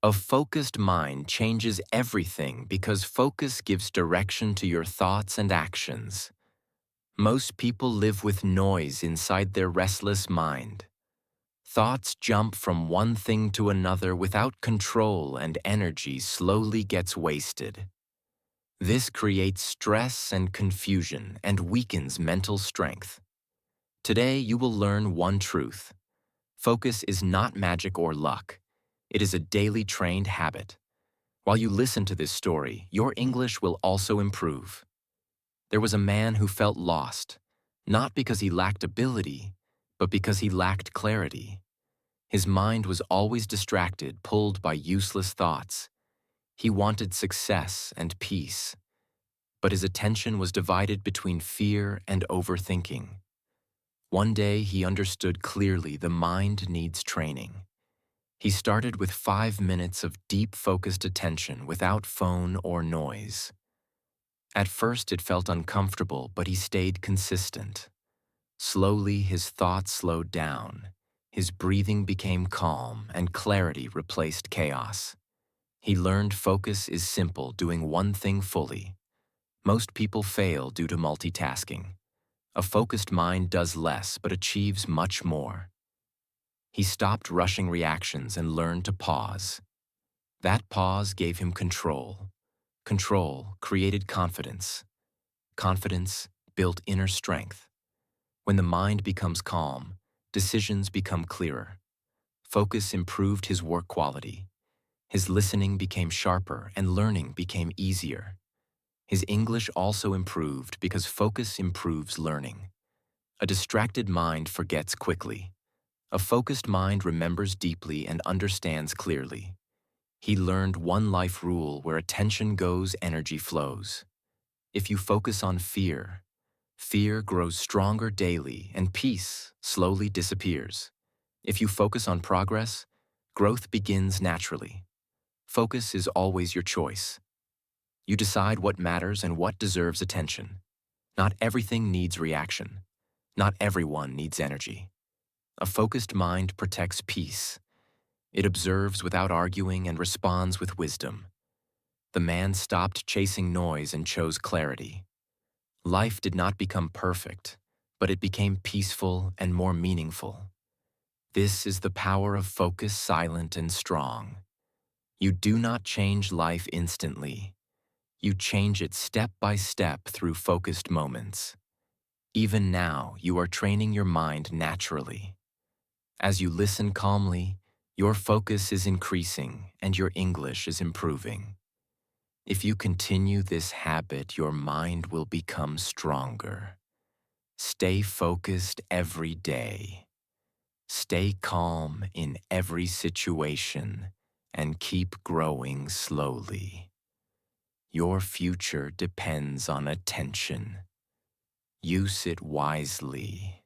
A focused mind changes everything because focus gives direction to your thoughts and actions. Most people live with noise inside their restless mind. Thoughts jump from one thing to another without control, and energy slowly gets wasted. This creates stress and confusion and weakens mental strength. Today, you will learn one truth. Focus is not magic or luck. It is a daily trained habit. While you listen to this story, your English will also improve. There was a man who felt lost, not because he lacked ability, but because he lacked clarity. His mind was always distracted, pulled by useless thoughts. He wanted success and peace, but his attention was divided between fear and overthinking. One day he understood clearly the mind needs training. He started with 5 minutes of deep focused attention without phone or noise. At first it felt uncomfortable, but he stayed consistent. Slowly his thoughts slowed down. His breathing became calm and clarity replaced chaos. He learned focus is simple, doing one thing fully. Most people fail due to multitasking. A focused mind does less but achieves much more. He stopped rushing reactions and learned to pause. That pause gave him control. Control created confidence. Confidence built inner strength. When the mind becomes calm, decisions become clearer. Focus improved his work quality. His listening became sharper and learning became easier. His English also improved because focus improves learning. A distracted mind forgets quickly. A focused mind remembers deeply and understands clearly. He learned one life rule: where attention goes, energy flows. If you focus on fear, fear grows stronger daily and peace slowly disappears. If you focus on progress, growth begins naturally. Focus is always your choice. You decide what matters and what deserves attention. Not everything needs reaction. Not everyone needs energy. A focused mind protects peace. It observes without arguing and responds with wisdom. The man stopped chasing noise and chose clarity. Life did not become perfect, but it became peaceful and more meaningful. This is the power of focus, silent and strong. You do not change life instantly. You change it step by step through focused moments. Even now, you are training your mind naturally. As you listen calmly, your focus is increasing and your English is improving. If you continue this habit, your mind will become stronger. Stay focused every day. Stay calm in every situation and keep growing slowly. Your future depends on attention. Use it wisely.